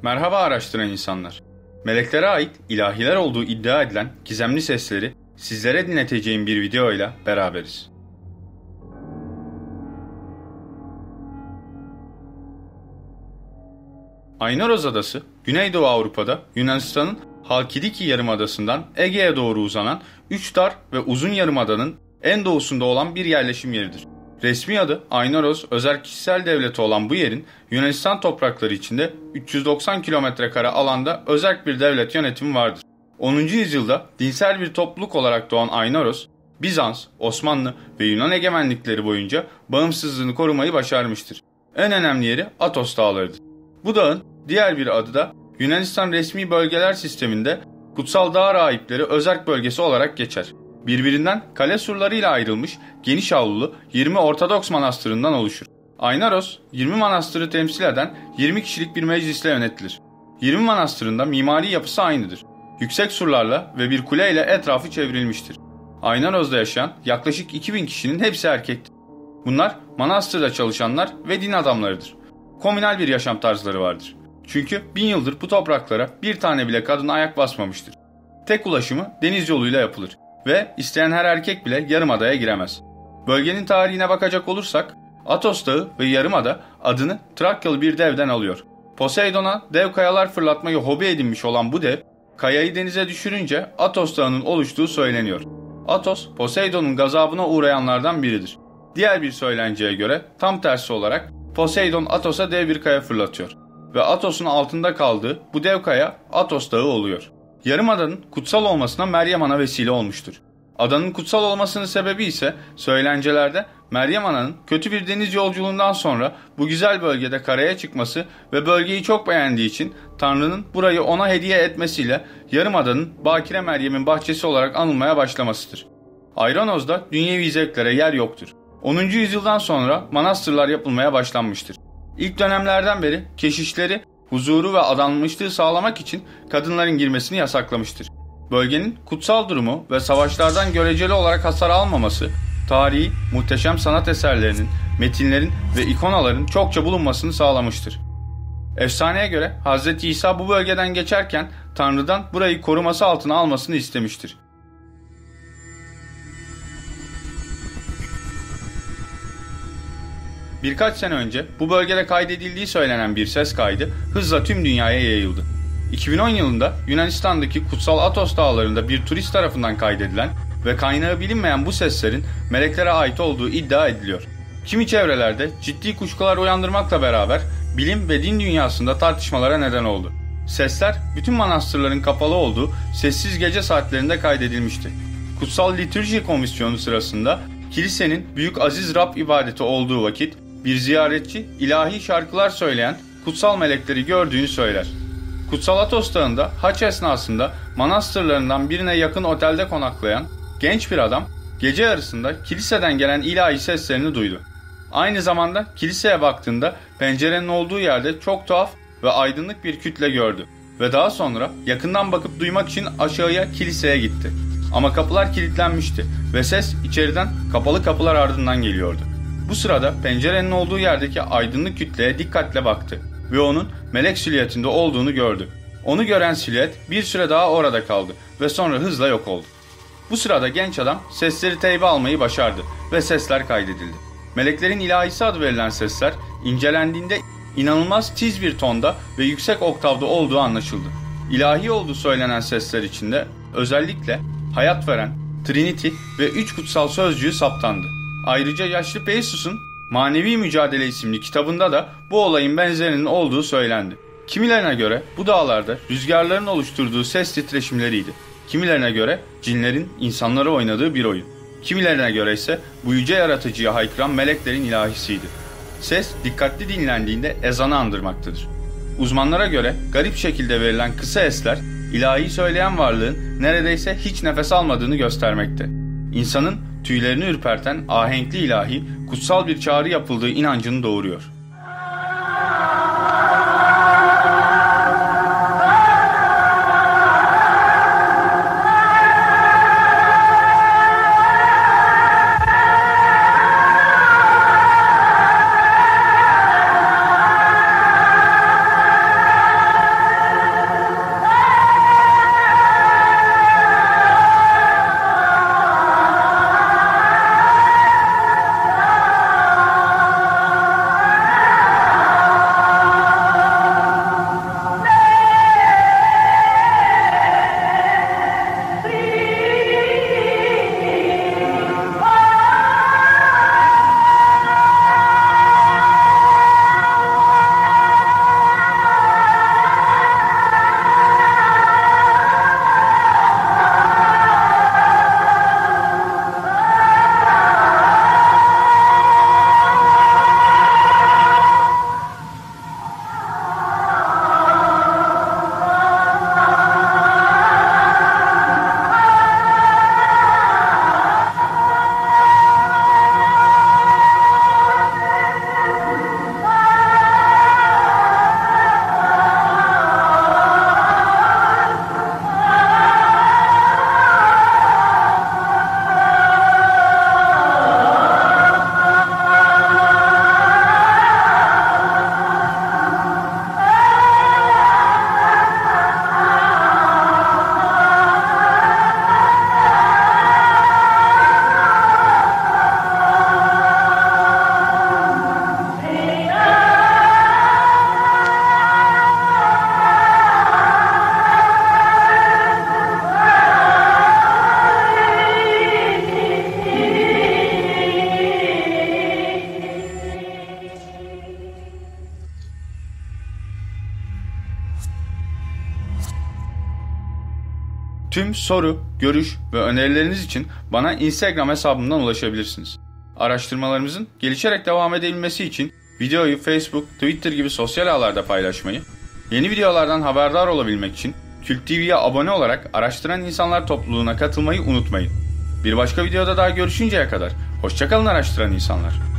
Merhaba araştıran insanlar. Meleklere ait ilahiler olduğu iddia edilen gizemli sesleri sizlere dinleteceğim bir videoyla beraberiz. Aynaroz Adası, Güneydoğu Avrupa'da Yunanistan'ın Halkidiki Yarımadası'ndan Ege'ye doğru uzanan 3 dar ve uzun yarımadanın en doğusunda olan bir yerleşim yeridir. Resmi adı Aynaroz Özerkişisel Devleti olan bu yerin Yunanistan toprakları içinde 390 kilometrekare alanda özerk bir devlet yönetimi vardır. 10. yüzyılda dinsel bir topluluk olarak doğan Aynaroz, Bizans, Osmanlı ve Yunan egemenlikleri boyunca bağımsızlığını korumayı başarmıştır. En önemli yeri Atos Dağları'dır. Bu dağın diğer bir adı da Yunanistan resmi bölgeler sisteminde Kutsal Dağ Rahipleri Özerk Bölgesi olarak geçer. Birbirinden kale surlarıyla ayrılmış geniş avlulu 20 Ortodoks manastırından oluşur. Aynaroz, 20 manastırı temsil eden 20 kişilik bir meclisle yönetilir. 20 manastırında mimari yapısı aynıdır. Yüksek surlarla ve bir kule ile etrafı çevrilmiştir. Aynaroz'da yaşayan yaklaşık 2000 kişinin hepsi erkektir. Bunlar manastırda çalışanlar ve din adamlarıdır. Komünal bir yaşam tarzları vardır. Çünkü 1000 yıldır bu topraklara bir tane bile kadın ayak basmamıştır. Tek ulaşımı deniz yoluyla yapılır ve isteyen her erkek bile yarımadaya giremez. Bölgenin tarihine bakacak olursak, Atos Dağı ve yarımada adını Trakyalı bir devden alıyor. Poseidon'a dev kayalar fırlatmayı hobi edinmiş olan bu dev, kayayı denize düşürünce Atos Dağı'nın oluştuğu söyleniyor. Atos, Poseidon'un gazabına uğrayanlardan biridir. Diğer bir söylenceye göre tam tersi olarak Poseidon Atos'a dev bir kaya fırlatıyor ve Atos'un altında kaldığı bu dev kaya Atos Dağı oluyor. Yarımadanın kutsal olmasına Meryem Ana vesile olmuştur. Adanın kutsal olmasının sebebi ise söylencelerde Meryem Ana'nın kötü bir deniz yolculuğundan sonra bu güzel bölgede karaya çıkması ve bölgeyi çok beğendiği için Tanrı'nın burayı ona hediye etmesiyle Yarımada'nın Bakire Meryem'in bahçesi olarak anılmaya başlamasıdır. Ayranoz'da dünyevi zevklere yer yoktur. 10. yüzyıldan sonra manastırlar yapılmaya başlanmıştır. İlk dönemlerden beri keşişleri huzuru ve adanmışlığı sağlamak için kadınların girmesini yasaklamıştır. Bölgenin kutsal durumu ve savaşlardan göreceli olarak hasar almaması, tarihi, muhteşem sanat eserlerinin, metinlerin ve ikonaların çokça bulunmasını sağlamıştır. Efsaneye göre Hz. İsa bu bölgeden geçerken Tanrı'dan burayı koruması altına almasını istemiştir. Birkaç sene önce bu bölgede kaydedildiği söylenen bir ses kaydı hızla tüm dünyaya yayıldı. 2010 yılında Yunanistan'daki Kutsal Atos Dağları'nda bir turist tarafından kaydedilen ve kaynağı bilinmeyen bu seslerin meleklere ait olduğu iddia ediliyor. Kimi çevrelerde ciddi kuşkular uyandırmakla beraber bilim ve din dünyasında tartışmalara neden oldu. Sesler bütün manastırların kapalı olduğu sessiz gece saatlerinde kaydedilmişti. Kutsal Litürji Komisyonu sırasında kilisenin Büyük Aziz Rab ibadeti olduğu vakit bir ziyaretçi ilahi şarkılar söyleyen kutsal melekleri gördüğünü söyler. Kutsal Atos Dağı'nda haç esnasında manastırlarından birine yakın otelde konaklayan genç bir adam gece yarısında kiliseden gelen ilahi seslerini duydu. Aynı zamanda kiliseye baktığında pencerenin olduğu yerde çok tuhaf ve aydınlık bir kütle gördü ve daha sonra yakından bakıp duymak için aşağıya kiliseye gitti. Ama kapılar kilitlenmişti ve ses içeriden kapalı kapılar ardından geliyordu. Bu sırada pencerenin olduğu yerdeki aydınlık kütleye dikkatle baktı ve onun melek silüetinde olduğunu gördü. Onu gören silüet bir süre daha orada kaldı ve sonra hızla yok oldu. Bu sırada genç adam sesleri teybe almayı başardı ve sesler kaydedildi. Meleklerin ilahisi adı verilen sesler incelendiğinde inanılmaz tiz bir tonda ve yüksek oktavda olduğu anlaşıldı. İlahi olduğu söylenen sesler içinde özellikle hayat veren, Trinity ve 3 kutsal sözcüğü saptandı. Ayrıca yaşlı Peisus'un Manevi Mücadele isimli kitabında da bu olayın benzerinin olduğu söylendi. Kimilerine göre bu dağlarda rüzgarların oluşturduğu ses titreşimleriydi. Kimilerine göre cinlerin insanlara oynadığı bir oyun. Kimilerine göre ise bu yüce yaratıcıya haykıran meleklerin ilahisiydi. Ses dikkatli dinlendiğinde ezanı andırmaktadır. Uzmanlara göre garip şekilde verilen kısa esler ilahi söyleyen varlığın neredeyse hiç nefes almadığını göstermekte. İnsanın tüylerini ürperten ahenkli ilahi kutsal bir çağrı yapıldığı inancını doğuruyor. Tüm soru, görüş ve önerileriniz için bana Instagram hesabımdan ulaşabilirsiniz. Araştırmalarımızın gelişerek devam edebilmesi için videoyu Facebook, Twitter gibi sosyal ağlarda paylaşmayı, yeni videolardan haberdar olabilmek için Kült TV'ye abone olarak araştıran insanlar topluluğuna katılmayı unutmayın. Bir başka videoda daha görüşünceye kadar hoşça kalın araştıran insanlar.